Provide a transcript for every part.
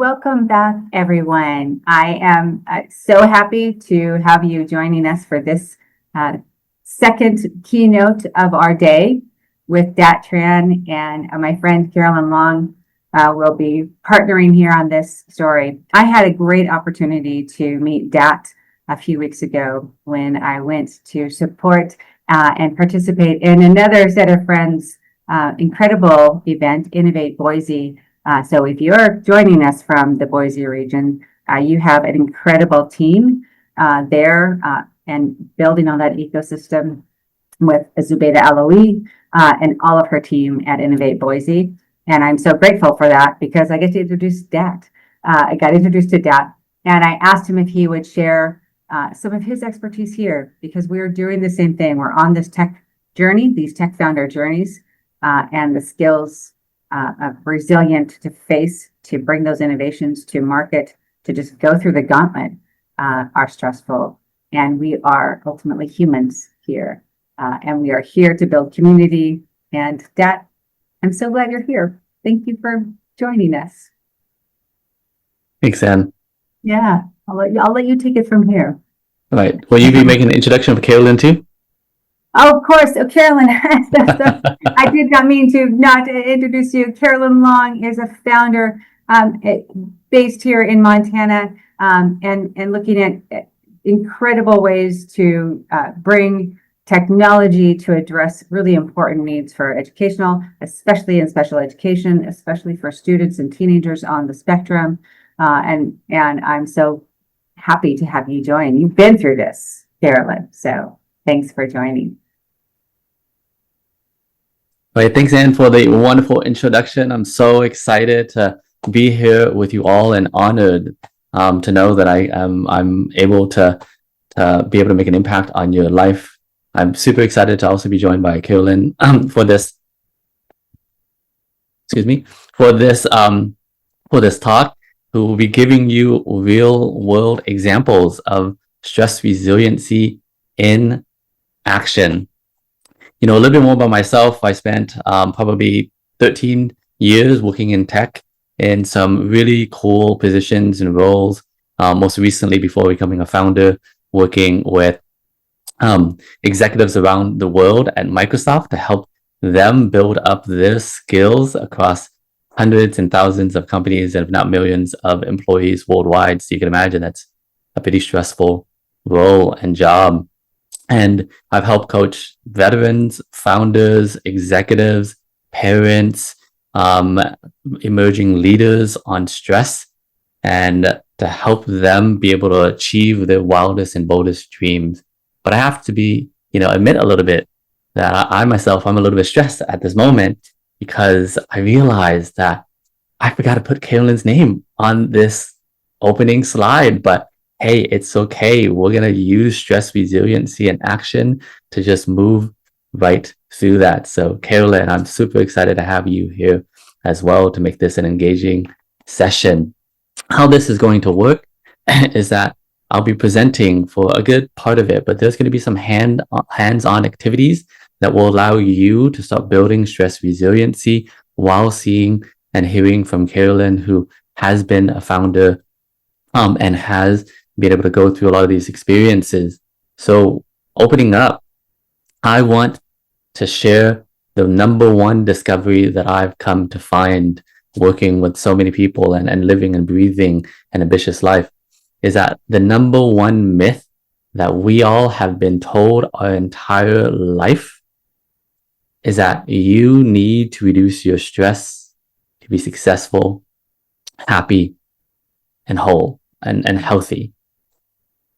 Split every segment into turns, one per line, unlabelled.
Welcome back, everyone. I am so happy to have you joining us for this second keynote of our day with Tran and my friend Carolyn Long will be partnering here on this story. I had a great opportunity to meet Dat a few weeks ago when I went to support and participate in another set of friends' incredible event, Innovate Boise. So if you're joining us from the Boise region, you have an incredible team there and building on that ecosystem with Zubaida Aloui and all of her team at Innovate Boise. And I'm so grateful for that because I get to introduce Dat. I got introduced to Dat and I asked him if he would share some of his expertise here because we're doing the same thing. We're on this tech journey, these tech founder journeys, and the skills of resilient to face, to bring those innovations to market, to just go through the gauntlet are stressful. And we are ultimately humans here. And we are here to build community. And Dat, I'm so glad you're here. Thank you for joining us.
Thanks, Anne.
Yeah, I'll let you take it from here.
All right. Will you be making an introduction of Carolyn too?
Oh, of course. Oh, Carolyn, I did not mean to not introduce you. Carolyn Long is a founder based here in Montana and looking at incredible ways to bring technology to address really important needs for educational, especially in special education, especially for students and teenagers on the spectrum. And I'm so happy to have you join. You've been through this, Carolyn, so thanks for joining.
All right, thanks, Anne, for the wonderful introduction. I'm so excited to be here with you all and honored to know that I'm able to be able to make an impact on your life. I'm super excited to also be joined by Carolyn for this. For this talk, who will be giving you real world examples of stress resiliency in action. You know, a little bit more about myself. I spent probably 13 years working in tech in some really cool positions and roles. Most recently, before becoming a founder, working with executives around the world at Microsoft to help them build up their skills across hundreds and thousands of companies and if not millions of employees worldwide. So you can imagine that's a pretty stressful role and job. And I've helped coach veterans, founders, executives, parents, emerging leaders on stress and to help them be able to achieve their wildest and boldest dreams. But I have to admit a little bit that I'm a little bit stressed at this moment because I realized that I forgot to put Carolyn's name on this opening slide, but hey, it's okay. We're going to use stress resiliency and action to just move right through that. So Carolyn, I'm super excited to have you here as well to make this an engaging session. How this is going to work is that I'll be presenting for a good part of it, but there's going to be some hands-on activities that will allow you to start building stress resiliency while seeing and hearing from Carolyn, who has been a founder and has been able to go through a lot of these experiences. So opening up, I want to share the number one discovery that I've come to find working with so many people and living and breathing an ambitious life is that the number one myth that we all have been told our entire life is that you need to reduce your stress to be successful, happy, and whole and healthy.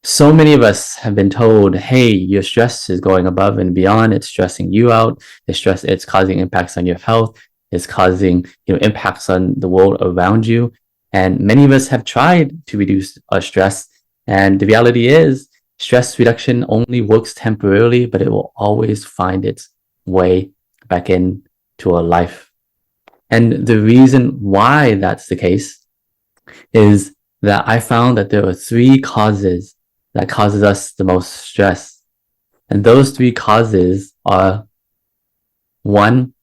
So many of us have been told, hey, your stress is going above and beyond. It's stressing you out. It's causing impacts on your health. It's causing impacts on the world around you. And many of us have tried to reduce our stress. And the reality is stress reduction only works temporarily, but it will always find its way back into our life. And the reason why that's the case is that I found that there are three causes that causes us the most stress. And those three causes are: one,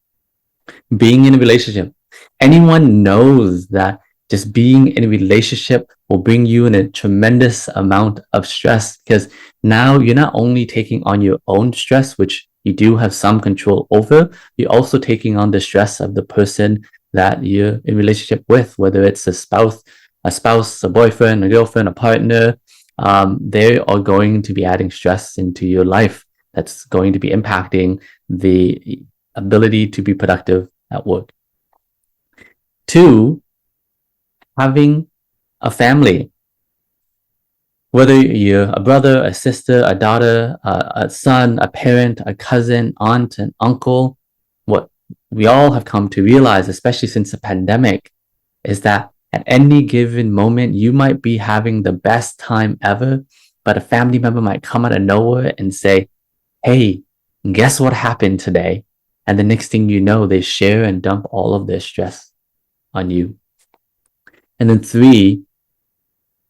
being in a relationship. Anyone knows that just being in a relationship will bring you in a tremendous amount of stress, because now you're not only taking on your own stress, which you do have some control over, you're also taking on the stress of the person that you're in relationship with, whether it's a boyfriend, a girlfriend, a partner. They are going to be adding stress into your life that's going to be impacting the ability to be productive at work. 2, having a family. Whether you're a brother, a sister, a daughter, a son, a parent, a cousin, aunt, and uncle, what we all have come to realize, especially since the pandemic, is that at any given moment, you might be having the best time ever, but a family member might come out of nowhere and say, hey, guess what happened today? And the next thing you know, they share and dump all of their stress on you. And then 3,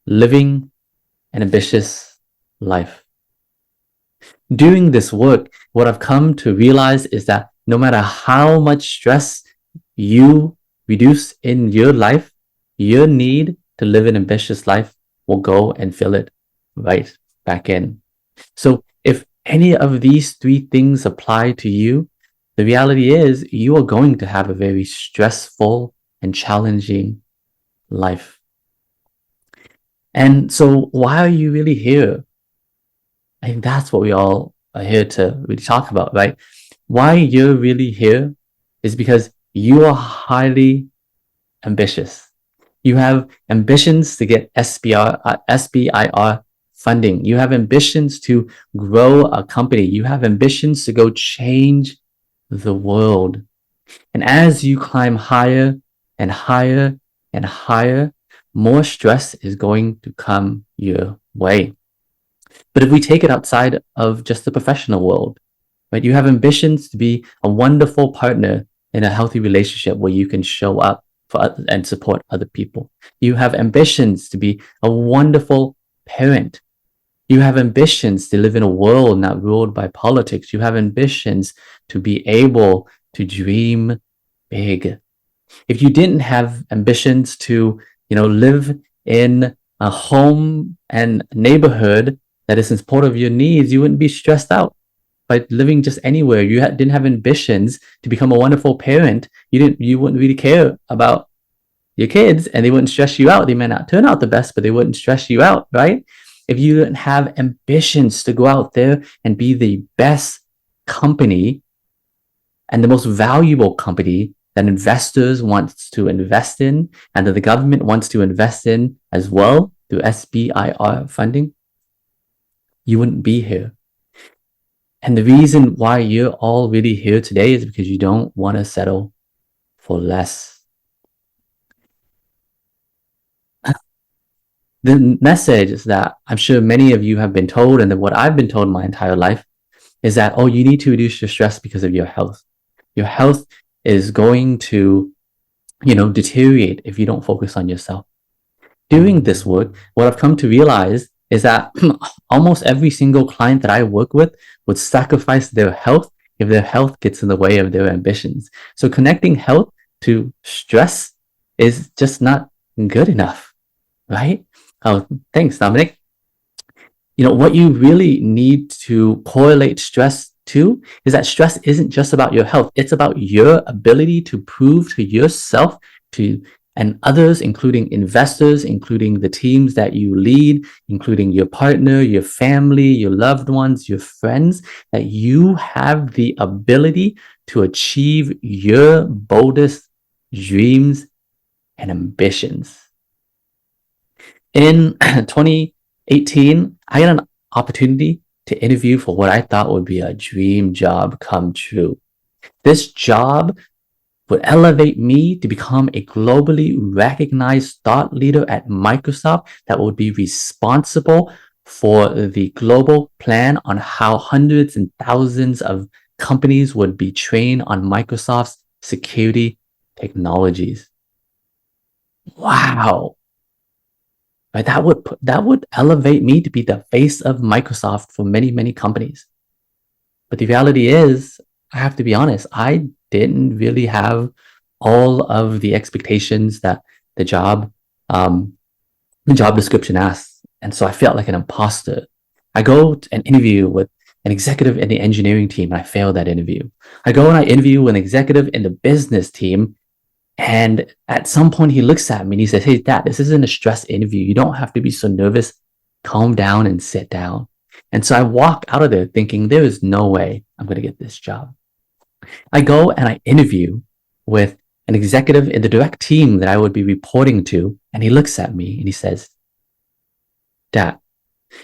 living an ambitious life. Doing this work, what I've come to realize is that no matter how much stress you reduce in your life, your need to live an ambitious life will go and fill it right back in. So if any of these 3 things apply to you, the reality is you are going to have a very stressful and challenging life. And so why are you really here? I think that's what we all are here to really talk about, right? Why you're really here is because you are highly ambitious. You have ambitions to get SBIR funding. You have ambitions to grow a company. You have ambitions to go change the world. And as you climb higher and higher and higher, more stress is going to come your way. But if we take it outside of just the professional world, right? You have ambitions to be a wonderful partner in a healthy relationship where you can show up for others and support other people. You have ambitions to be a wonderful parent. You have ambitions to live in a world not ruled by politics. You have ambitions to be able to dream big. If you didn't have ambitions to, live in a home and neighborhood that is in support of your needs, you wouldn't be stressed out by living just anywhere. You didn't have ambitions to become a wonderful parent. You wouldn't really care about your kids, and they wouldn't stress you out. They may not turn out the best, but they wouldn't stress you out, right? If you didn't have ambitions to go out there and be the best company and the most valuable company that investors want to invest in and that the government wants to invest in as well through SBIR funding, you wouldn't be here. And the reason why you're all really here today is because you don't want to settle for less. The message is that I'm sure many of you have been told, and that what I've been told my entire life is that, oh, you need to reduce your stress because of your health. Your health is going to, deteriorate if you don't focus on yourself. Doing this work, what I've come to realize is that almost every single client that I work with would sacrifice their health if their health gets in the way of their ambitions. So connecting health to stress is just not good enough, right? Oh, thanks, Dominic. What you really need to correlate stress to is that stress isn't just about your health. It's about your ability to prove to yourself and others, including investors, including the teams that you lead, including your partner, your family, your loved ones, your friends, that you have the ability to achieve your boldest dreams and ambitions. In 2018, I had an opportunity to interview for what I thought would be a dream job come true. This job would elevate me to become a globally recognized thought leader at Microsoft that would be responsible for the global plan on how hundreds and thousands of companies would be trained on Microsoft's security technologies. Wow. Right? That would elevate me to be the face of Microsoft for many, many companies. But the reality is, I have to be honest, I didn't really have all of the expectations that the job the job description asks. And so I felt like an imposter. I go to an interview with an executive in the engineering team and I failed that interview. I go and I interview with an executive in the business team. And at some point he looks at me and he says, "Hey, Dad, this isn't a stress interview. You don't have to be so nervous. Calm down and sit down." And so I walk out of there thinking there is no way I'm going to get this job. I go and I interview with an executive in the direct team that I would be reporting to. And he looks at me and he says, "Dad,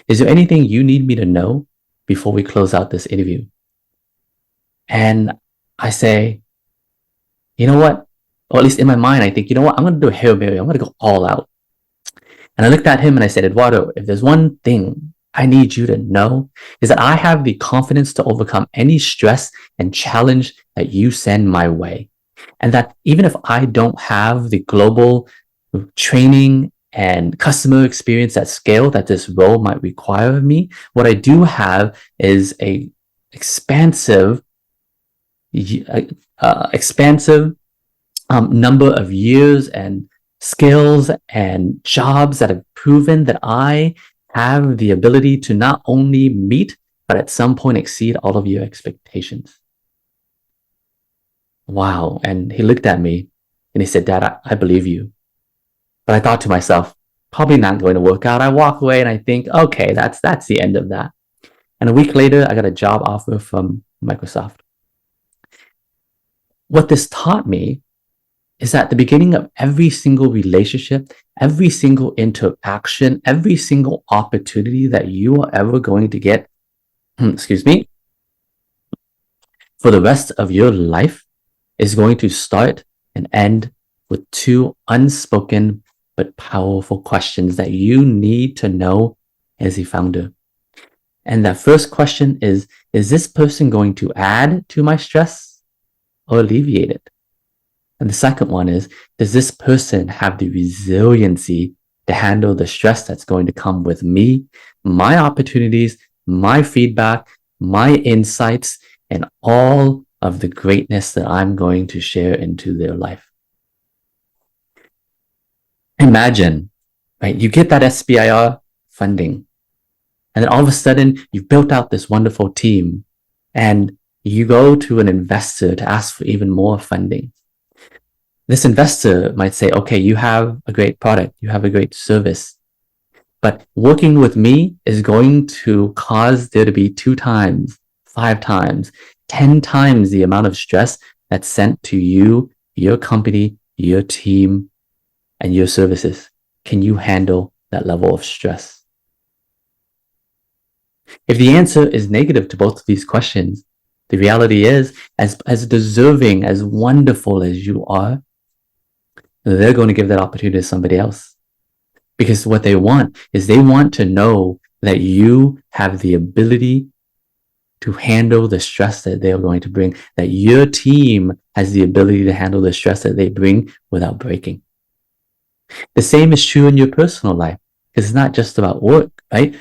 is there anything you need me to know before we close out this interview?" And I say, "You know what?" Or at least in my mind, I think, you know what? I'm going to do a Hail Mary. I'm going to go all out. And I looked at him and I said, "Eduardo, if there's one thing I need you to know is that I have the confidence to overcome any stress and challenge that you send my way. And that even if I don't have the global training and customer experience at scale that this role might require of me, what I do have is a expansive number of years and skills and jobs that have proven that I have the ability to not only meet, but at some point exceed all of your expectations." Wow. And he looked at me and he said, "Dad, I believe you." But I thought to myself, probably not going to work out. I walk away and I think, okay, that's the end of that. And a week later, I got a job offer from Microsoft. What this taught me is at the beginning of every single relationship, every single interaction, every single opportunity that you are ever going to get, excuse me, for the rest of your life is going to start and end with two unspoken but powerful questions that you need to know as a founder. And that first question is this person going to add to my stress or alleviate it? And the second one is, does this person have the resiliency to handle the stress that's going to come with me, my opportunities, my feedback, my insights, and all of the greatness that I'm going to share into their life? Imagine, right? You get that SBIR funding, and then all of a sudden you've built out this wonderful team, and you go to an investor to ask for even more funding. This investor might say, "Okay, you have a great product, you have a great service, but working with me is going to cause there to be 2 times, 5 times, 10 times the amount of stress that's sent to you, your company, your team, and your services. Can you handle that level of stress?" If the answer is negative to both of these questions, the reality is, as deserving, as wonderful as you are, they're going to give that opportunity to somebody else. Because what they want is they want to know that you have the ability to handle the stress that they're going to bring, that your team has the ability to handle the stress that they bring without breaking. The same is true in your personal life, because it's not just about work, right?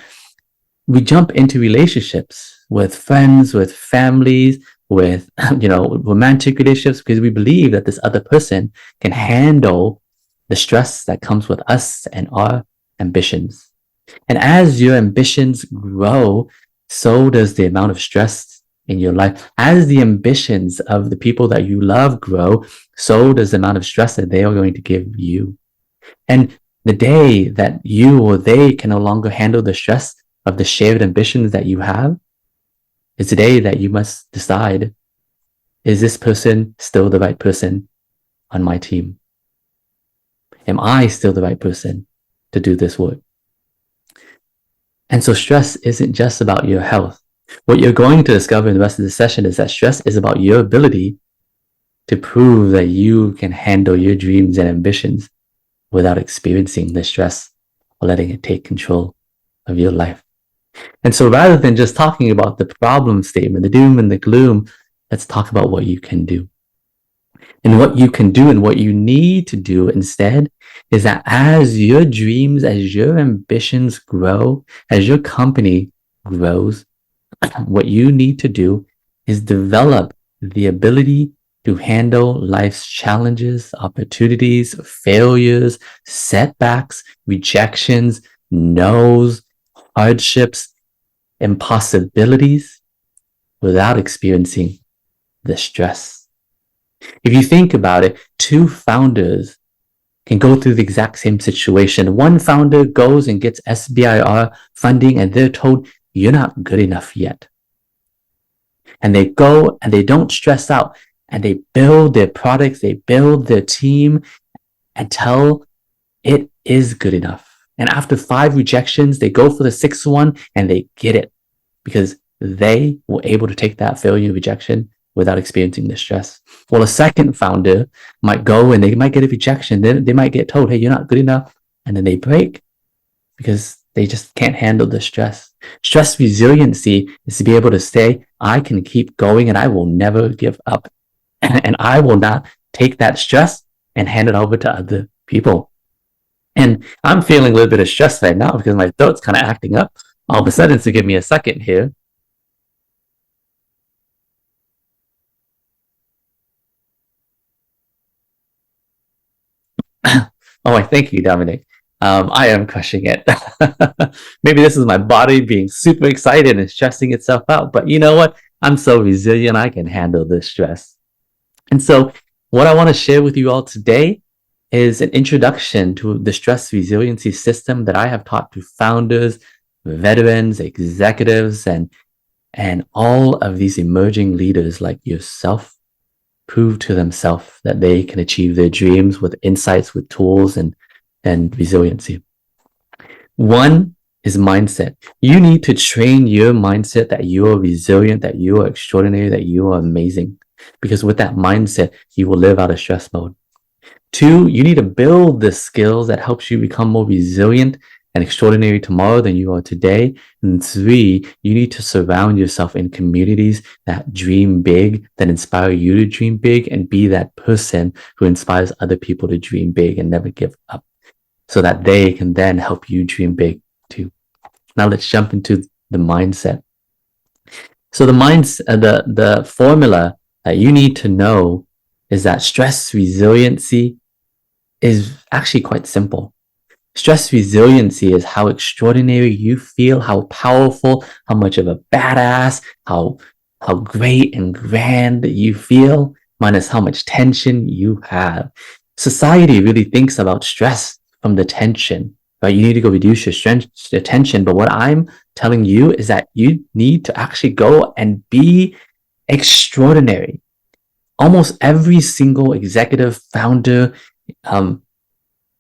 We jump into relationships with friends, with families, with romantic relationships, because we believe that this other person can handle the stress that comes with us and our ambitions. And as your ambitions grow, so does the amount of stress in your life. As the ambitions of the people that you love grow, so does the amount of stress that they are going to give you. And the day that you or they can no longer handle the stress of the shared ambitions that you have is the day that you must decide, is this person still the right person on my team? Am I still the right person to do this work? And so stress isn't just about your health. What you're going to discover in the rest of the session is that stress is about your ability to prove that you can handle your dreams and ambitions without experiencing the stress or letting it take control of your life. And so rather than just talking about the problem statement, the doom and the gloom, let's talk about what you can do. And what you can do and what you need to do instead is that as your dreams, as your ambitions grow, as your company grows, what you need to do is develop the ability to handle life's challenges, opportunities, failures, setbacks, rejections, no's, hardships, impossibilities without experiencing the stress. If you think about it, two founders can go through the exact same situation. One founder goes and gets SBIR funding and they're told, you're not good enough yet. And they go and they don't stress out and they build their products, they build their team until it is good enough. And after 5 rejections, they go for the 6th one and they get it because they were able to take that failure rejection without experiencing the stress. Well, a second founder might go and they might get a rejection. Then they might get told, hey, you're not good enough. And then they break because they just can't handle the stress. Stress resiliency is to be able to say, I can keep going and I will never give up. And I will not take that stress and hand it over to other people. And I'm feeling a little bit of stress right now because my throat's kind of acting up all of a sudden. So give me a second here. Oh, I thank you, Dominic. I am crushing it. Maybe this is my body being super excited and stressing itself out. But you know what? I'm so resilient. I can handle this stress. And so what I want to share with you all today is an introduction to the stress resiliency system that I have taught to founders, veterans, executives, and all of these emerging leaders like yourself prove to themselves that they can achieve their dreams with insights, with tools, and resiliency. One is mindset. You need to train your mindset that you are resilient, that you are extraordinary, that you are amazing. Because with that mindset, you will live out of stress mode. 2, you need to build the skills that helps you become more resilient and extraordinary tomorrow than you are today. And 3, you need to surround yourself in communities that dream big, that inspire you to dream big, and be that person who inspires other people to dream big and never give up, so that they can then help you dream big too. Now let's jump into the mindset. So the formula that you need to know is that stress resiliency is actually quite simple. Stress resiliency is how extraordinary you feel, how powerful, how much of a badass, how great and grand you feel, minus how much tension you have. Society really thinks about stress from the tension, right? You need to go reduce your tension. But what I'm telling you is that you need to actually go and be extraordinary. Almost every single executive, founder,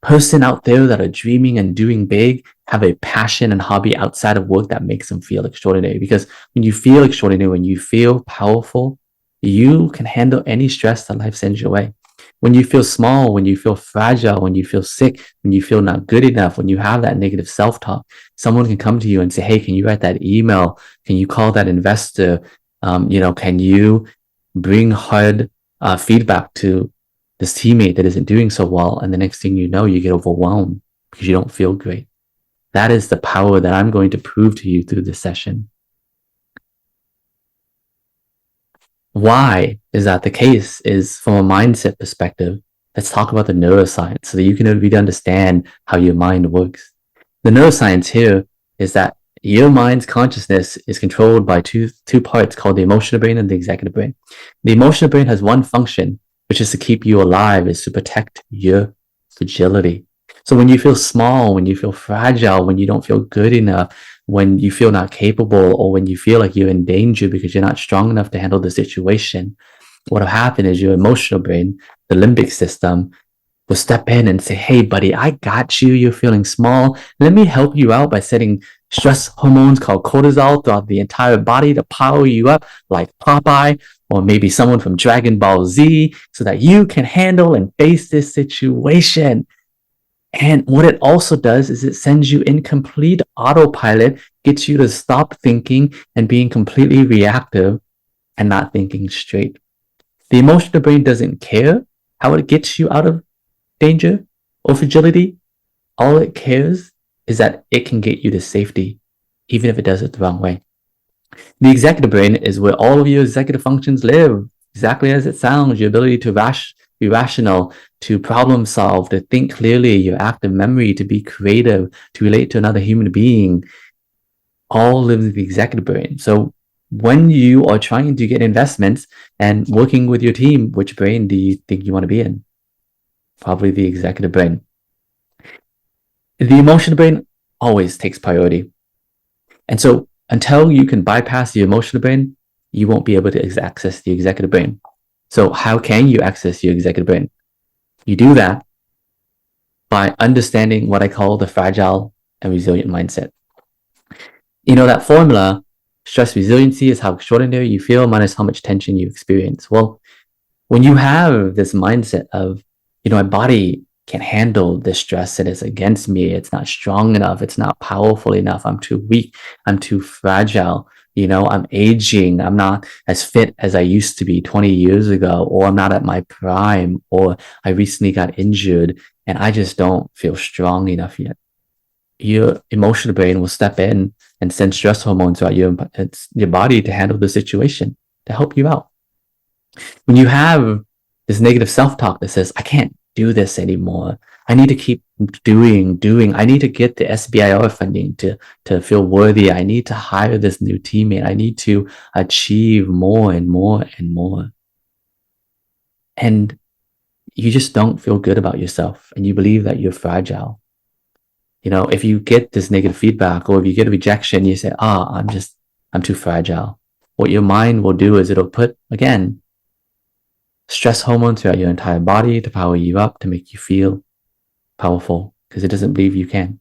person out there that are dreaming and doing big have a passion and hobby outside of work that makes them feel extraordinary. Because when you feel extraordinary, when you feel powerful, you can handle any stress that life sends your way. When you feel small, when you feel fragile, when you feel sick, when you feel not good enough, when you have that negative self-talk, someone can come to you and say, hey, can you write that email? Can you call that investor? Can you bring hard feedback to this teammate that isn't doing so well? And the next thing you know, you get overwhelmed because you don't feel great. That is the power that I'm going to prove to you through this session. Why is that the case? Is from a mindset perspective. Let's talk about the neuroscience so that you can really understand how your mind works. The neuroscience here is that your mind's consciousness is controlled by two parts called the emotional brain and the executive brain. The emotional brain has one function, which is to keep you alive, is to protect your fragility. So when you feel small, when you feel fragile, when you don't feel good enough, when you feel not capable, or when you feel like you're in danger because you're not strong enough to handle the situation, what will happen is your emotional brain, the limbic system, will step in and say, hey, buddy, I got you. You're feeling small. Let me help you out by setting stress hormones called cortisol throughout the entire body to power you up like Popeye, or maybe someone from Dragon Ball Z, so that you can handle and face this situation. And what it also does is it sends you in complete autopilot, gets you to stop thinking and being completely reactive and not thinking straight. The emotional brain doesn't care how it gets you out of danger or fragility. All it cares is that it can get you to safety, even if it does it the wrong way. The executive brain is where all of your executive functions live. exactly as it sounds, your ability to be rational, to problem solve, to think clearly, your active memory, to be creative, to relate to another human being, all lives in the executive brain. So when you are trying to get investments and working with your team, which brain do you think you want to be in? Probably the executive brain. The emotional brain always takes priority. And so until you can bypass the emotional brain, you won't be able to access the executive brain. So how can you access your executive brain? You do that by understanding what I call the fragile and resilient mindset. You know, that formula, stress resiliency is how extraordinary you feel minus how much tension you experience. Well, when you have this mindset of, my body can't handle this stress and it's against me, it's not strong enough, it's not powerful enough, I'm too weak, I'm too fragile, I'm aging, I'm not as fit as I used to be 20 years ago, or I'm not at my prime, or I recently got injured and I just don't feel strong enough yet. Your emotional brain will step in and send stress hormones throughout your body to handle the situation, to help you out. When you have this negative self-talk that says, I can't do this anymore, I need to keep doing, I need to get the SBIR funding to feel worthy, I need to hire this new teammate, I need to achieve more and more and more. And you just don't feel good about yourself and you believe that you're fragile. If you get this negative feedback or if you get a rejection, you say, I'm too fragile. What your mind will do is it'll put, again, stress hormones throughout your entire body to power you up, to make you feel powerful, because it doesn't believe you can.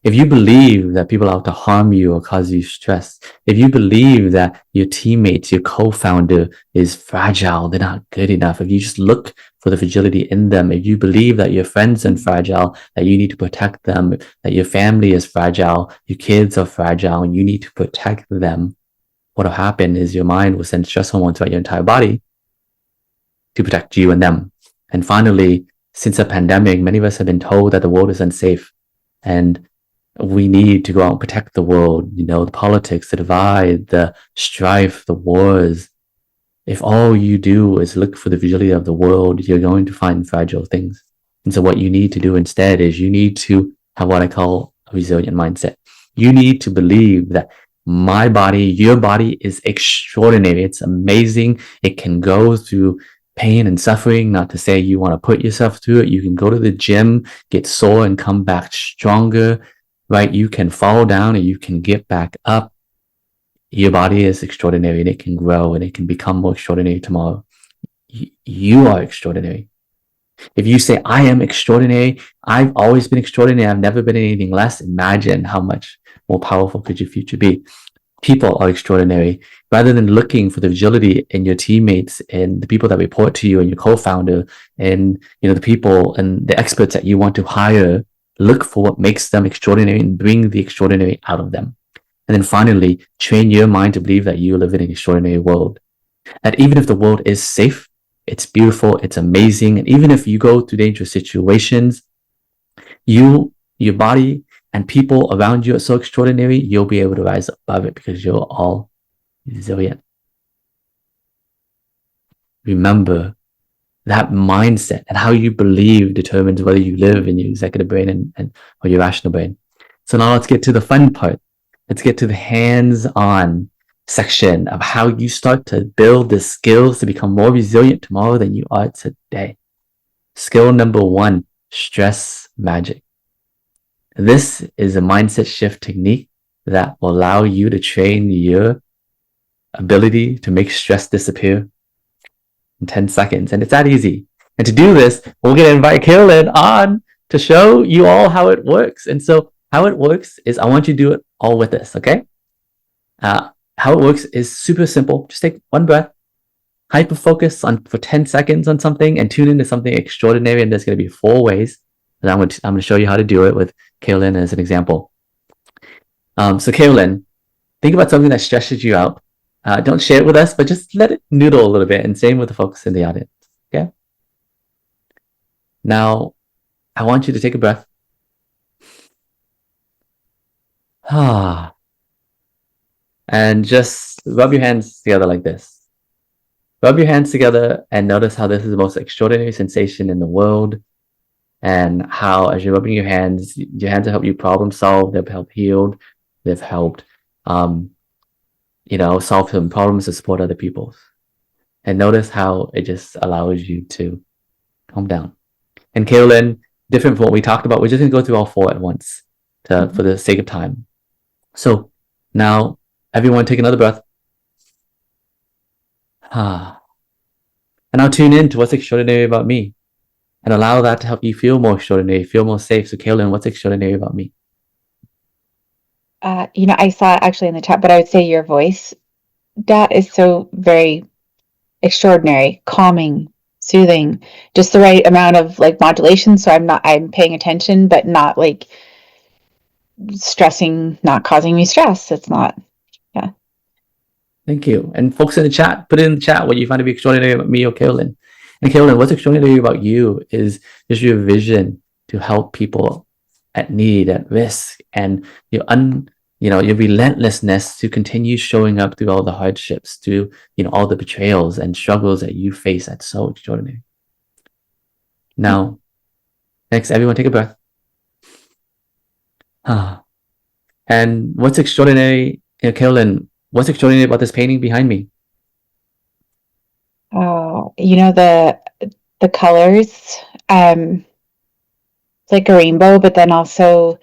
If you believe that people are out to harm you or cause you stress, if you believe that your teammates, your co-founder is fragile, they're not good enough, if you just look for the fragility in them, if you believe that your friends are fragile, that you need to protect them, that your family is fragile, your kids are fragile, and you need to protect them, what will happen is your mind will send stress hormones throughout your entire body to protect you and them. And finally, since the pandemic, many of us have been told that the world is unsafe and we need to go out and protect the world, the politics, the divide, the strife, the wars. If all you do is look for the fragility of the world, you're going to find fragile things. And so what you need to do instead is you need to have what I call a resilient mindset. You need to believe that my body, your body is extraordinary. It's amazing. It can go through pain and suffering, not to say you want to put yourself through it. You can go to the gym, get sore and come back stronger, right? You can fall down and you can get back up. Your body is extraordinary and it can grow and it can become more extraordinary tomorrow. You are extraordinary. If you say, I am extraordinary, I've always been extraordinary, I've never been anything less, imagine how much more powerful could your future be. People are extraordinary. Rather than looking for the agility in your teammates and the people that report to you and your co-founder and the people and the experts that you want to hire, look for what makes them extraordinary and bring the extraordinary out of them. And then finally, train your mind to believe that you live in an extraordinary world. That even if the world is safe, it's beautiful, it's amazing, and even if you go through dangerous situations, your body and people around you are so extraordinary, you'll be able to rise above it because you're all resilient. Remember, that mindset and how you believe determines whether you live in your executive brain or your rational brain. So now let's get to the fun part. Let's get to the hands-on section of how you start to build the skills to become more resilient tomorrow than you are today. Skill number 1, stress magic. This is a mindset shift technique that will allow you to train your ability to make stress disappear in 10 seconds. And it's that easy. And to do this, we're going to invite Carolyn on to show you all how it works. And so how it works is I want you to do it all with us, okay? How it works is super simple. Just take one breath, hyper focus for 10 seconds on something and tune into something extraordinary. And there's going to be 4 ways. And I'm going to show you how to do it with Carolyn as an example. So Carolyn, think about something that stresses you out. Don't share it with us, but just let it noodle a little bit, and same with the folks in the audience, okay? Now, I want you to take a breath. And just rub your hands together like this. rub your hands together and notice how this is the most extraordinary sensation in the world. And how, as you're rubbing your hands have helped you problem solve, they've helped heal, they've helped, solve some problems to support other people. And notice how it just allows you to calm down. And Kaylin, different from what we talked about, we're just going to go through all four at once for the sake of time. So now, everyone take another breath. And now tune in to what's extraordinary about me. And allow that to help you feel more extraordinary, feel more safe. So Kaylin, what's extraordinary about me?
I saw it actually in the chat, but I would say your voice, that is so very extraordinary, calming, soothing, just the right amount of like modulation. So I'm paying attention, but not like stressing, not causing me stress. It's not, yeah.
Thank you. And folks in the chat, put it in the chat what you find to be extraordinary about me or Kaylin. And Kaylin, what's extraordinary about you is just your vision to help people at need, at risk, and your relentlessness to continue showing up through all the hardships, through all the betrayals and struggles that you face. That's so extraordinary. Now, next, everyone take a breath. And what's extraordinary, Kaylin, what's extraordinary about this painting behind me?
Oh, the colors, it's like a rainbow, but then also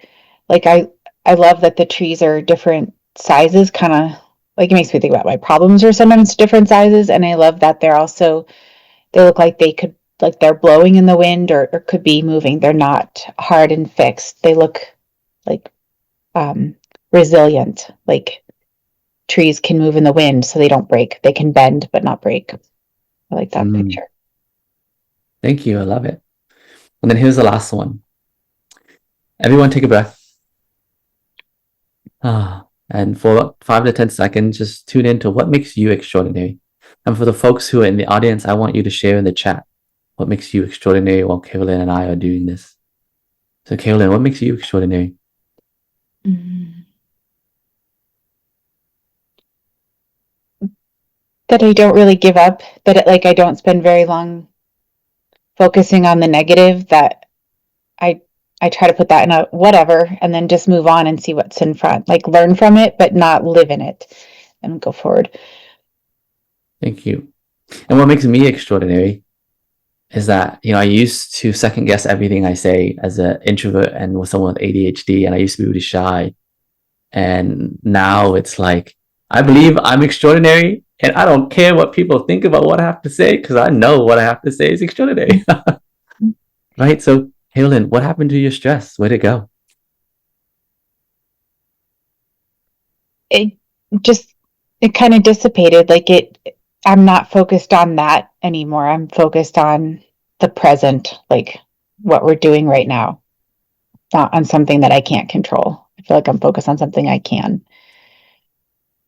like I love that the trees are different sizes, kind of like it makes me think about my problems are sometimes different sizes. And I love that they look like they're blowing in the wind or could be moving. They're not hard and fixed. They look like resilient, like trees can move in the wind so they don't break. They can bend but not break. I like that picture.
Thank you. I love it. And then here's the last one. Everyone take a breath. And for 5 to 10 seconds, just tune in to what makes you extraordinary. And for the folks who are in the audience, I want you to share in the chat what makes you extraordinary while Kaylin and I are doing this. So Kaylin, what makes you extraordinary?
That I don't really give up, that I don't spend very long focusing on the negative, that I try to put that in a whatever and then just move on and see what's in front, like learn from it, but not live in it and go forward.
Thank you. And what makes me extraordinary is that, I used to second guess everything I say as an introvert and with someone with ADHD, and I used to be really shy. And now it's like, I believe I'm extraordinary and I don't care what people think about what I have to say because I know what I have to say is extraordinary. Right? So, Kaylin, what happened to your stress? Where'd it go?
It kind of dissipated. I'm not focused on that anymore. I'm focused on the present, like what we're doing right now, not on something that I can't control. I feel like I'm focused on something I can.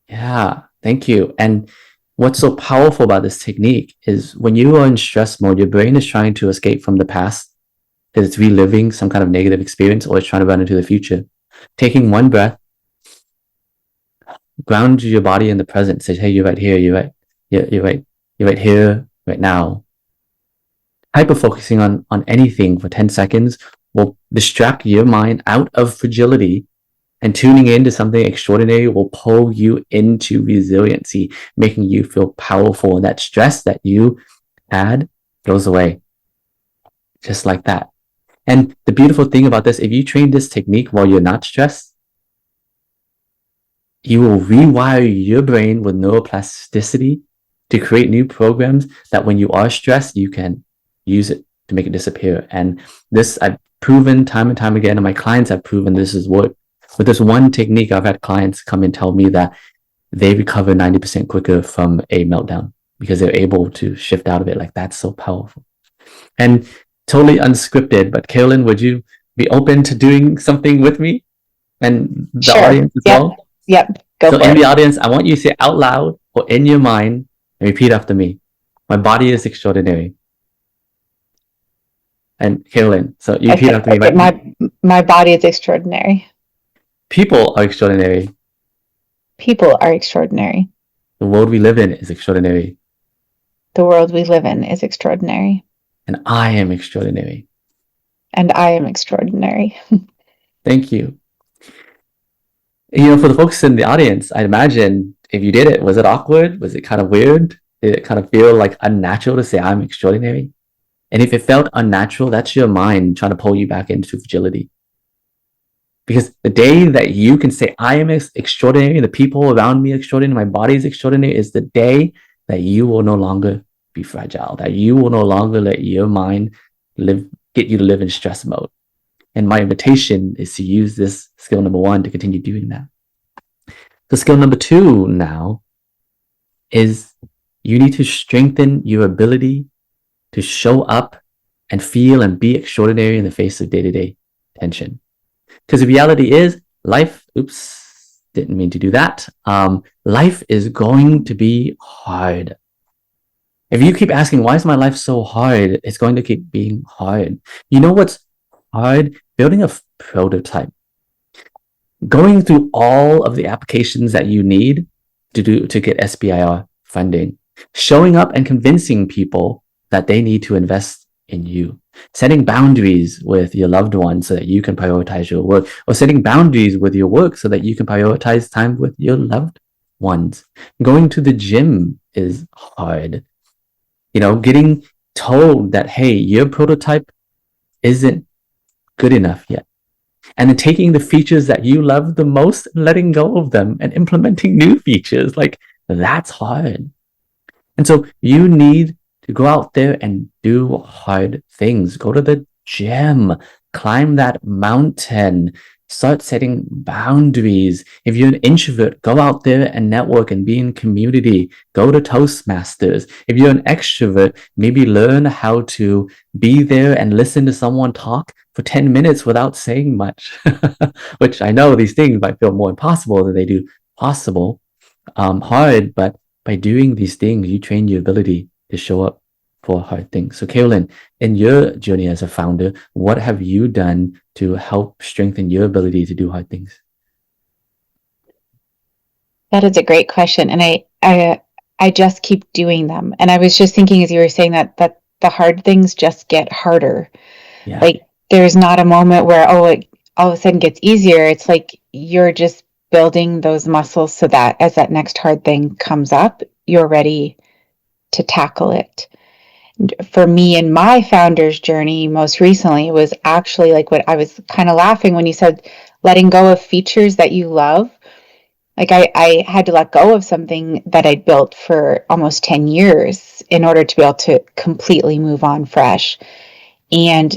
Yeah, thank you. And what's so powerful about this technique is when you are in stress mode, your brain is trying to escape from the past, because it's reliving some kind of negative experience, or it's trying to run into the future. Taking one breath, ground your body in the present. Say, hey, you're right here, you're right here, right now. Hyper focusing on anything for 10 seconds will distract your mind out of fragility, and tuning into something extraordinary will pull you into resiliency, making you feel powerful. And that stress that you had goes away. Just like that. And the beautiful thing about this, if you train this technique while you're not stressed, you will rewire your brain with neuroplasticity to create new programs that when you are stressed, you can use it to make it disappear. And this I've proven time and time again, and my clients have proven this has worked. With this one technique, I've had clients come and tell me that they recover 90% quicker from a meltdown because they're able to shift out of it. Like, that's so powerful. And totally unscripted, but Kaylin, would you be open to doing something with me and the
Sure.
audience as well?
Yep. Go for it.
So in the audience, I want you to say out loud or in your mind and repeat after me. My body is extraordinary. And Kaylin, so you repeat after me.
My body is extraordinary.
People are extraordinary.
People are extraordinary.
The world we live in is extraordinary.
the world we live in is extraordinary.
And I am extraordinary.
And I am extraordinary.
Thank you. For the folks in the audience, I'd imagine if you did it, was it awkward? Was it kind of weird? Did it kind of feel like unnatural to say I'm extraordinary? And if it felt unnatural, that's your mind trying to pull you back into fragility. Because the day that you can say, I am extraordinary, the people around me are extraordinary, my body is extraordinary, is the day that you will no longer be fragile, that you will no longer let your mind get you to live in stress mode. And my invitation is to use this skill number 1 to continue doing that. So skill number 2 now is you need to strengthen your ability to show up and feel and be extraordinary in the face of day-to-day tension. Because the reality is life, didn't mean to do that. Life is going to be hard. If you keep asking, why is my life so hard? It's going to keep being hard. You know what's hard? Building a prototype. Going through all of the applications that you need to get SBIR funding. Showing up and convincing people that they need to invest in you. Setting boundaries with your loved ones so that you can prioritize your work, or setting boundaries with your work so that you can prioritize time with your loved ones. Going to the gym is hard. Getting told that, hey, your prototype isn't good enough yet. And then taking the features that you love the most and letting go of them and implementing new features, that's hard. And so you need to go out there and do hard things. Go to the gym, climb that mountain, start setting boundaries. If you're an introvert, go out there and network and be in community. Go to Toastmasters. If you're an extrovert, maybe learn how to be there and listen to someone talk for 10 minutes without saying much, which I know these things might feel more impossible than they do possible, hard, but by doing these things, you train your ability to show up for hard things. So Carolyn, in your journey as a founder, what have you done to help strengthen your ability to do hard things?
That is a great question. And I just keep doing them. And I was just thinking as you were saying that the hard things just get harder.
Yeah.
Like there's not a moment where, it all of a sudden gets easier. It's like you're just building those muscles so that as that next hard thing comes up, you're ready to tackle it. For me in my founder's journey most recently was actually like what I was kind of laughing when you said letting go of features that you love. Like I had to let go of something that I'd built for almost 10 years in order to be able to completely move on fresh. And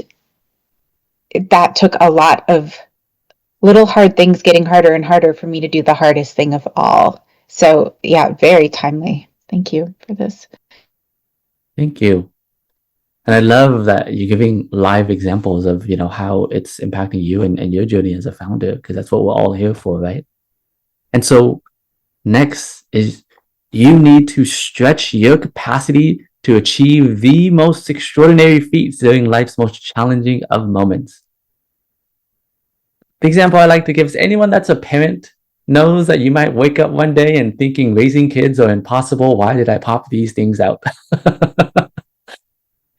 that took a lot of little hard things getting harder and harder for me to do the hardest thing of all. So yeah, very timely. Thank you for this.
Thank you. And I love that you're giving live examples of, how it's impacting you and your journey as a founder, because that's what we're all here for, right? And so next is you need to stretch your capacity to achieve the most extraordinary feats during life's most challenging of moments. The example I like to give is anyone that's a parent knows that you might wake up one day and thinking raising kids are impossible. Why did I pop these things out?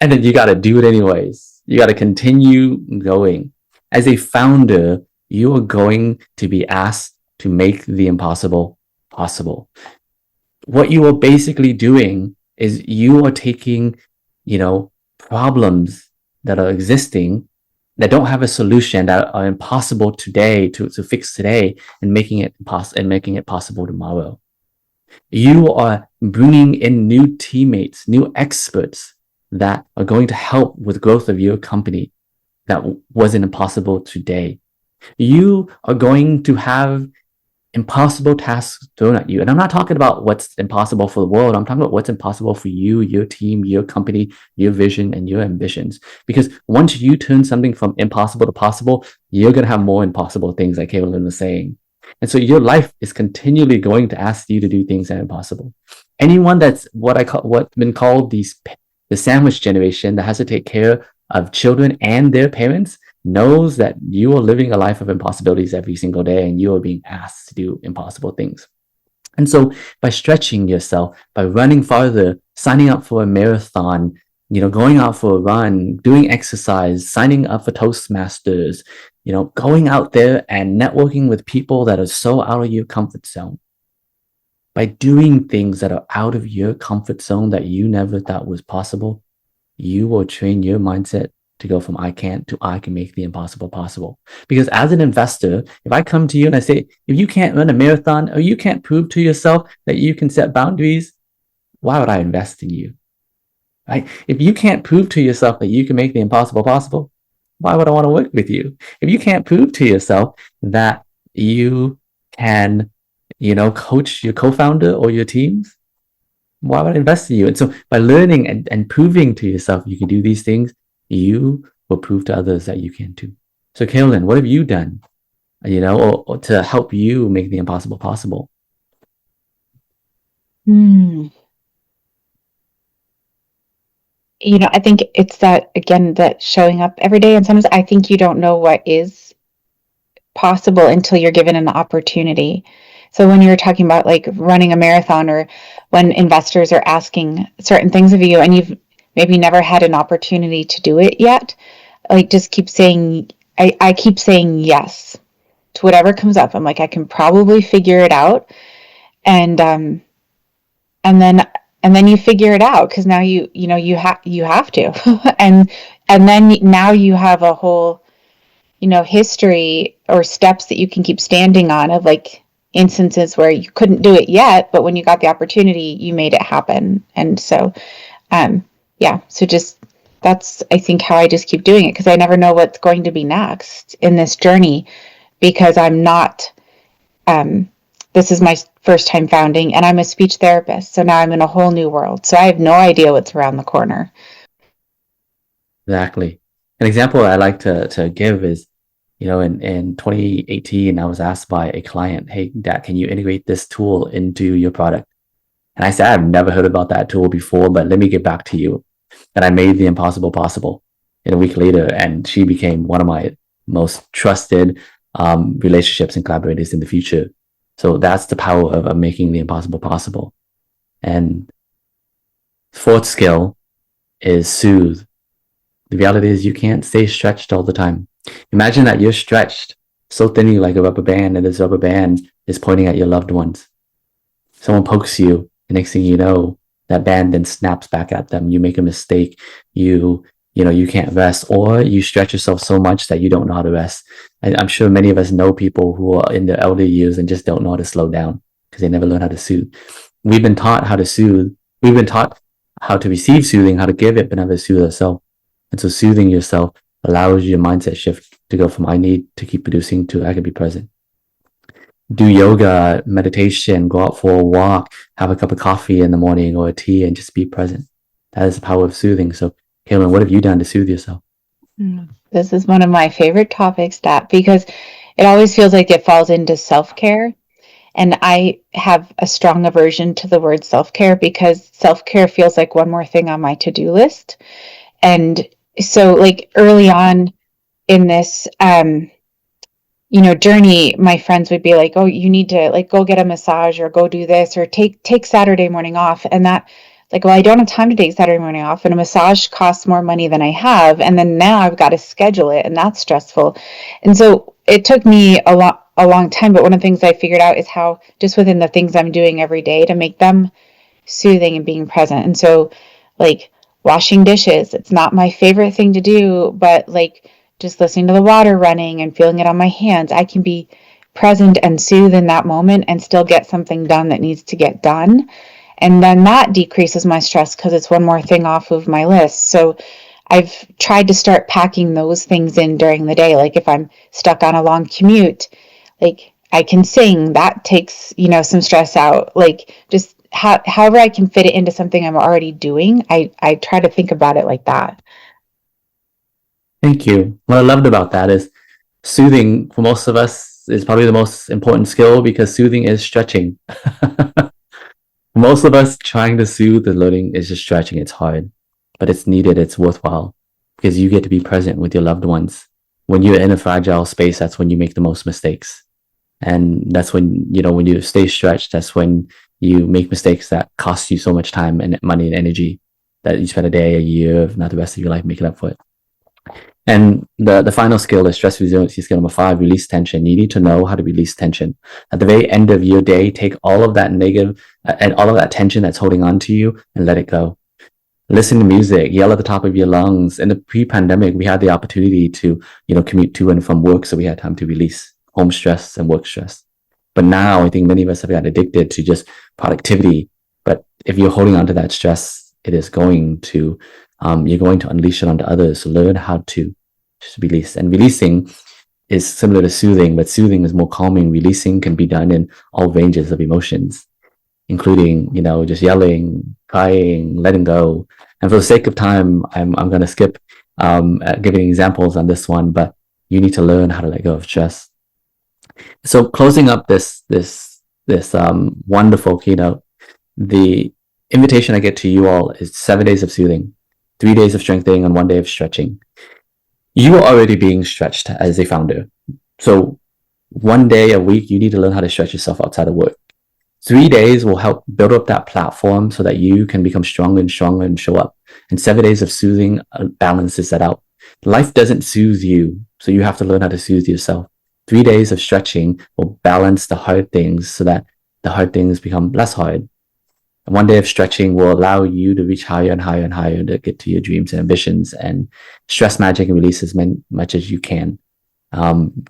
And then you got to do it anyways. You got to continue going. As a founder, you are going to be asked to make the impossible possible. What you are basically doing is you are taking, problems that are existing that don't have a solution, that are impossible today to fix today, and making it possible tomorrow. You are bringing in new teammates, new experts that are going to help with growth of your company that wasn't impossible today. You are going to have impossible tasks thrown at you. And I'm not talking about what's impossible for the world. I'm talking about what's impossible for you, your team, your company, your vision, and your ambitions. Because once you turn something from impossible to possible, you're going to have more impossible things, like Caitlin was saying. And so your life is continually going to ask you to do things that are impossible. Anyone that's what's been called the sandwich generation, that has to take care of children and their parents, knows that you are living a life of impossibilities every single day, and you are being asked to do impossible things. And so by stretching yourself, by running farther, signing up for a marathon, going out for a run, doing exercise, signing up for Toastmasters, going out there and networking with people that are so out of your comfort zone. By doing things that are out of your comfort zone that you never thought was possible, you will train your mindset to go from I can't to I can make the impossible possible. Because as an investor, if I come to you and I say, if you can't run a marathon or you can't prove to yourself that you can set boundaries, why would I invest in you? Right? If you can't prove to yourself that you can make the impossible possible, why would I want to work with you? If you can't prove to yourself that you can, coach your co-founder or your teams, why would I invest in you? And so by learning and proving to yourself you can do these things, you will prove to others that you can too. So Kaylin, what have you done, or to help you make the impossible possible?
I think it's that, again, that showing up every day. And sometimes I think you don't know what is possible until you're given an opportunity. So when you're talking about like running a marathon, or when investors are asking certain things of you and you've maybe never had an opportunity to do it yet, like just keep saying, I keep saying yes to whatever comes up. I'm like, I can probably figure it out. And and then you figure it out, because now you have to. And then now you have a whole history or steps that you can keep standing on, of like instances where you couldn't do it yet, but when you got the opportunity, you made it happen. And so so just, that's, I think, how I just keep doing it, because I never know what's going to be next in this journey, because I'm not this is my first time founding, and I'm a speech therapist. So now I'm in a whole new world. So I have no idea what's around the corner.
Exactly. An example I like to give is, in 2018, I was asked by a client, hey, Dad, can you integrate this tool into your product? And I said, I've never heard about that tool before, but let me get back to you. And I made the impossible possible in a week later, and she became one of my most trusted relationships and collaborators in the future. So that's the power of making the impossible possible. And fourth skill is soothe. The reality is you can't stay stretched all the time. Imagine that you're stretched so thinly like a rubber band, and this rubber band is pointing at your loved ones. Someone pokes you, the next thing you know, that band then snaps back at them. You make a mistake, you can't rest, or you stretch yourself so much that you don't know how to rest. I'm sure many of us know people who are in their elder years and just don't know how to slow down because they never learn how to soothe. We've been taught how to soothe. We've been taught how to receive soothing, how to give it, but never soothe ourselves. And so soothing yourself allows your mindset shift to go from I need to keep producing to I can be present. Do yoga, meditation, go out for a walk, have a cup of coffee in the morning or a tea, and just be present. That is the power of soothing. So Kaylin, what have you done to soothe yourself?
This is one of my favorite topics, because it always feels like it falls into self-care. And I have a strong aversion to the word self-care, because self-care feels like one more thing on my to-do list. And so like early on in this journey, my friends would be like, oh, you need to like go get a massage, or go do this, or take Saturday morning off. And that, like, well, I don't have time to take Saturday morning off, and a massage costs more money than I have. And then now I've got to schedule it, and that's stressful. And so it took me a long time. But one of the things I figured out is how, just within the things I'm doing every day, to make them soothing and being present. And so like washing dishes, it's not my favorite thing to do, but like just listening to the water running and feeling it on my hands, I can be present and soothe in that moment and still get something done that needs to get done. And then that decreases my stress, because it's one more thing off of my list. So I've tried to start packing those things in during the day. Like if I'm stuck on a long commute, like I can sing, that takes, some stress out. Like just however I can fit it into something I'm already doing, I try to think about it like that.
Thank you. What I loved about that is soothing for most of us is probably the most important skill, because soothing is stretching. Most of us trying to soothe the learning is just stretching. It's hard, but it's needed. It's worthwhile, because you get to be present with your loved ones. When you're in a fragile space, that's when you make the most mistakes. And that's when, when you stay stretched, that's when you make mistakes that cost you so much time and money and energy that you spend a day, a year, if not the rest of your life making up for it. And the final skill is stress resiliency skill number 5, release tension. You need to know how to release tension. At the very end of your day, take all of that negative and all of that tension that's holding on to you and let it go. Listen to music, yell at the top of your lungs. In the pre-pandemic, we had the opportunity to, commute to and from work, so we had time to release home stress and work stress. But now I think many of us have got addicted to just productivity. But if you're holding on to that stress, it is going to, you're going to unleash it onto others. So learn how to just release. And releasing is similar to soothing, but soothing is more calming. Releasing can be done in all ranges of emotions, including, just yelling, crying, letting go. And for the sake of time, I'm going to skip giving examples on this one, but you need to learn how to let go of stress. So closing up this wonderful keynote, the invitation I get to you all is 7 days of soothing, 3 days of strengthening, and 1 day of stretching. You are already being stretched as a founder. So 1 day a week, you need to learn how to stretch yourself outside of work. 3 days will help build up that platform so that you can become stronger and stronger and show up. And 7 days of soothing balances that out. Life doesn't soothe you, so you have to learn how to soothe yourself. 3 days of stretching will balance the hard things so that the hard things become less hard. And 1 day of stretching will allow you to reach higher and higher and higher to get to your dreams and ambitions and stress magic and release as much as you can.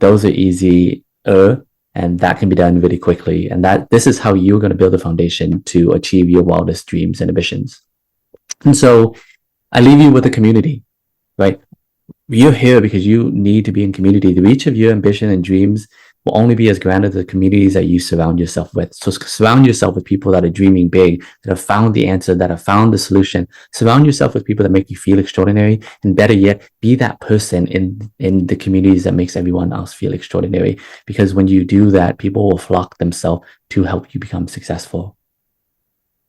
Those are easy, and that can be done really quickly. And this is how you're going to build a foundation to achieve your wildest dreams and ambitions. And so I leave you with a community, right? You're here because you need to be in community. The reach of your ambition and dreams will only be as grand as the communities that you surround yourself with. So surround yourself with people that are dreaming big, that have found the answer, that have found the solution. Surround yourself with people that make you feel extraordinary, and better yet, be that person in the communities that makes everyone else feel extraordinary. Because when you do that, people will flock themselves to help you become successful.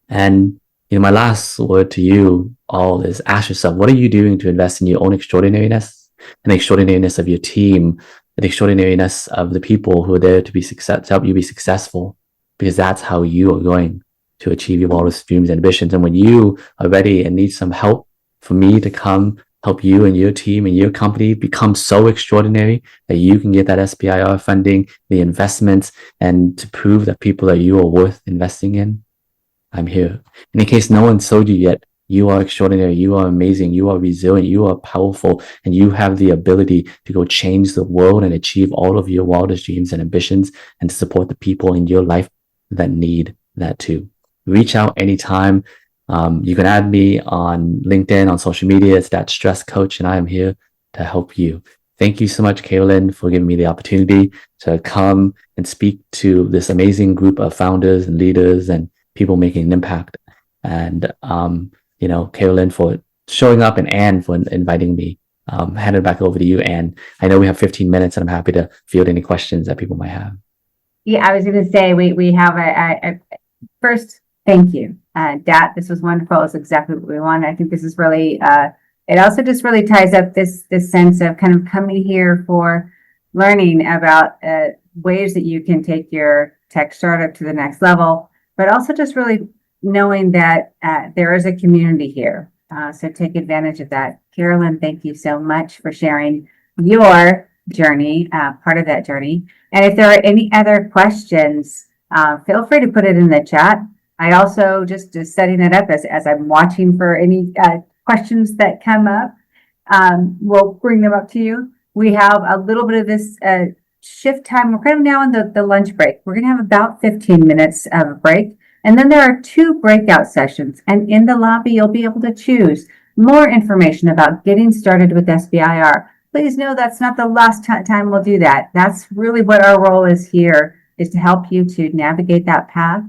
And my last word to you all is ask yourself, what are you doing to invest in your own extraordinariness and the extraordinariness of your team, the extraordinariness of the people who are there to help you be successful? Because that's how you are going to achieve your wildest dreams and ambitions. And when you are ready and need some help for me to come help you and your team and your company become so extraordinary that you can get that SBIR funding, the investments, and to prove that people that you are worth investing in, I'm here. And in case no one told you yet, you are extraordinary, you are amazing, you are resilient, you are powerful, and you have the ability to go change the world and achieve all of your wildest dreams and ambitions, and to support the people in your life that need that too. Reach out anytime. You can add me on LinkedIn, on social media. It's that stress coach, and I am here to help you. Thank you so much, Kaylin, for giving me the opportunity to come and speak to this amazing group of founders and leaders and people making an impact. And, Kaylin, for showing up, and Anne for inviting me. Hand it back over to you, Anne. I know we have 15 minutes, and I'm happy to field any questions that people might have.
Yeah, I was going to say, we have a first, thank you. Dat, this was wonderful. It's exactly what we want. I think this is really, it also just really ties up this sense of kind of coming here for learning about ways that you can take your tech startup to the next level, but also just really knowing that there is a community here. So take advantage of that. Carolyn, thank you so much for sharing your journey, part of that journey. And if there are any other questions, feel free to put it in the chat. I also just setting it up as I'm watching for any questions that come up. We'll bring them up to you. We have a little bit of this shift time. We're kind of now in the lunch break. We're going to have about 15 minutes of a break. And then there are 2 breakout sessions. And in the lobby, you'll be able to choose more information about getting started with SBIR. Please know that's not the last time we'll do that. That's really what our role is here, is to help you to navigate that path.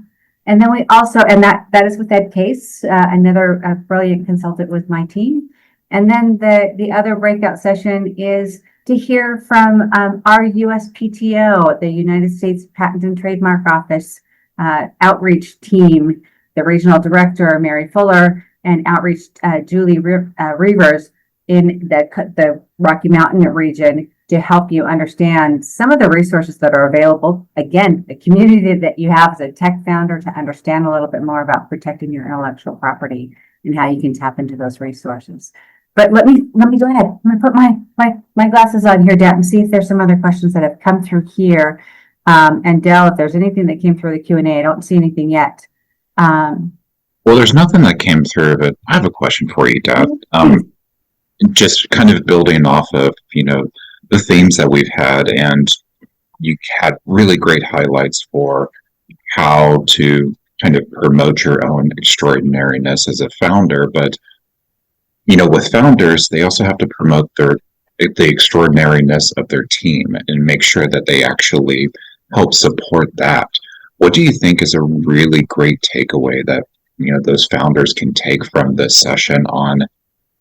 And then we also, and that is with Ed Case, another brilliant consultant with my team. And then the other breakout session is to hear from our USPTO, the United States Patent and Trademark Office outreach team, the regional director, Mary Fuller, and outreach Julie Reavers in the Rocky Mountain region, to help you understand some of the resources that are available. Again, the community that you have as a tech founder to understand a little bit more about protecting your intellectual property and how you can tap into those resources. But let me go ahead. I'm going to put my glasses on here, Dan, and see if there's some other questions that have come through here. And Dell, if there's anything that came through the Q&A, I don't see anything yet.
Well, there's nothing that came through, but I have a question for you, Dad. Just kind of building off of, the themes that we've had, and you had really great highlights for how to kind of promote your own extraordinariness as a founder. But, with founders, they also have to promote the extraordinariness of their team and make sure that they actually help support that. What do you think is a really great takeaway that, those founders can take from this session on,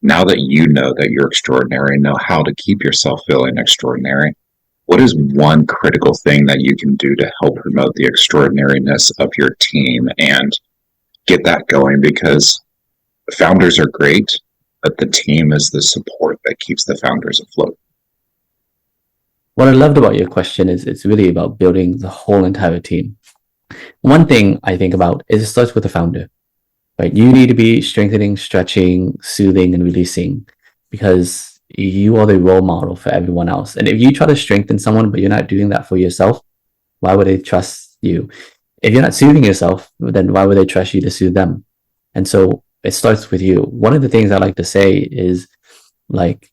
now that you know that you're extraordinary and know how to keep yourself feeling extraordinary? What is one critical thing that you can do to help promote the extraordinariness of your team and get that going? Because the founders are great, but the team is the support that keeps the founders afloat.
What I loved about your question is it's really about building the whole entire team. One thing I think about is it starts with the founder, right? You need to be strengthening, stretching, soothing, and releasing, because you are the role model for everyone else. And if you try to strengthen someone, but you're not doing that for yourself, why would they trust you? If you're not soothing yourself, then why would they trust you to soothe them? And so it starts with you. One of the things I like to say is, like,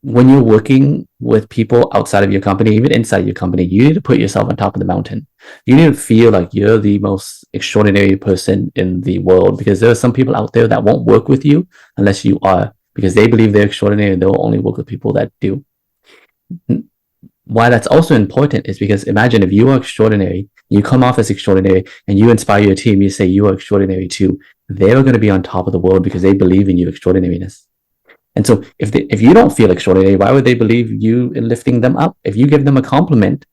when you're working with people outside of your company, even inside your company, you need to put yourself on top of the mountain. You need to feel like you're the most extraordinary person in the world, because there are some people out there that won't work with you unless you are, because they believe they're extraordinary and they'll only work with people that do. Why that's also important is because imagine if you are extraordinary, you come off as extraordinary, and you inspire your team, you say you are extraordinary too, they're going to be on top of the world because they believe in your extraordinariness. And so if you don't feel extraordinary, why would they believe you in lifting them up? If you give them a compliment,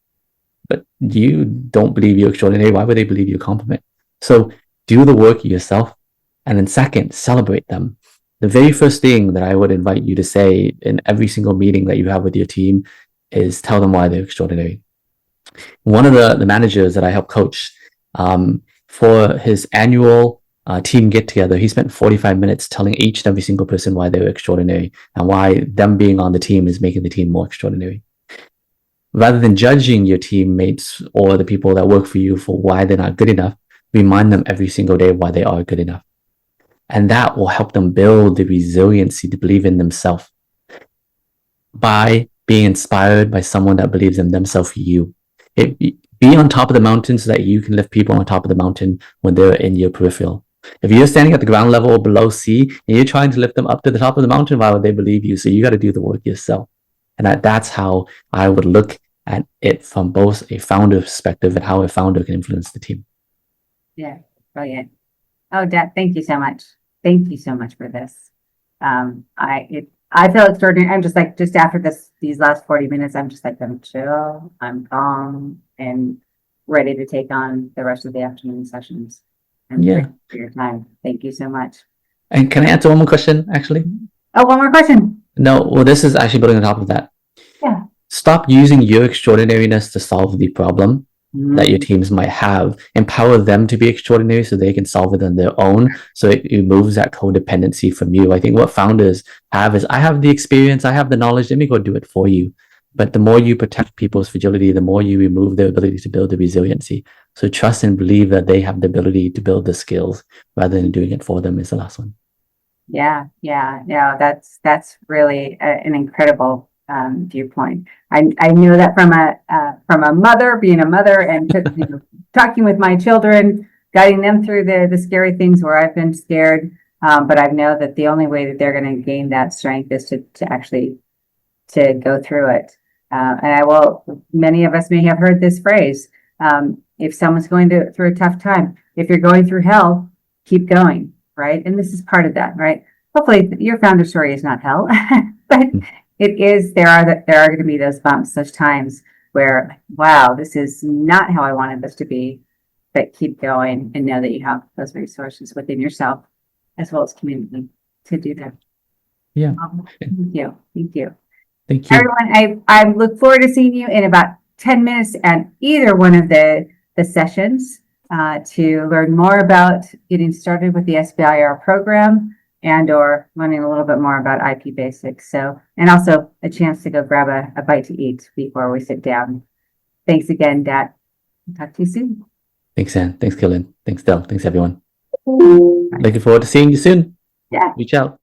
but you don't believe you're extraordinary, why would they believe your compliment? So do the work yourself. And then second, celebrate them. The very first thing that I would invite you to say in every single meeting that you have with your team is tell them why they're extraordinary. One of the managers that I help coach, for his annual team get together, he spent 45 minutes telling each and every single person why they were extraordinary and why them being on the team is making the team more extraordinary. Rather than judging your teammates or the people that work for you for why they're not good enough, remind them every single day why they are good enough. And that will help them build the resiliency to believe in themselves by being inspired by someone that believes in themselves, you. Be on top of the mountain so that you can lift people on top of the mountain when they're in your peripheral. If you're standing at the ground level or below sea and you're trying to lift them up to the top of the mountain, why would they believe you? So you got to do the work yourself. And that's how I would look at it from both a founder perspective and how a founder can influence the team.
Yeah, brilliant. Oh, Dad, thank you so much. Thank you so much for this. I feel extraordinary. I'm just like, just after these last 40 minutes, I'm just like, I'm chill, I'm calm, and ready to take on the rest of the afternoon sessions. And
Yeah.
for your time. Thank you so much.
And can I answer one more question, actually?
Oh, one more question.
No, well, this is actually building on top of that.
Yeah.
Stop using your extraordinariness to solve the problem that your teams might have. Empower them to be extraordinary so they can solve it on their own. So it removes that codependency from you. I think what founders have is, I have the experience, I have the knowledge, let me go do it for you. But the more you protect people's fragility, the more you remove their ability to build the resiliency. So trust and believe that they have the ability to build the skills rather than doing it for them is the last one.
Yeah. No, that's really an incredible viewpoint. I knew that from a mother, being a mother, and talking with my children, guiding them through the scary things where I've been scared. But I know that the only way that they're going to gain that strength is to actually to go through it. Many of us may have heard this phrase. If someone's going through a tough time, if you're going through hell, keep going, right? And this is part of that, right? Hopefully your founder story is not hell, but it is, there are going to be those bumps, those times where, wow, this is not how I wanted this to be, but keep going and know that you have those resources within yourself as well as community to do that.
Yeah.
Thank you.
Thank you.
Everyone, I look forward to seeing you in about 10 minutes at either one of the sessions to learn more about getting started with the SBIR program and or learning a little bit more about IP basics. So, and also a chance to go grab a bite to eat before we sit down. Thanks again, Dat. Talk to you soon.
Thanks, Anne. Thanks, Killian. Thanks, Del. Thanks, everyone. Looking forward to seeing you soon.
Yeah.
Reach out.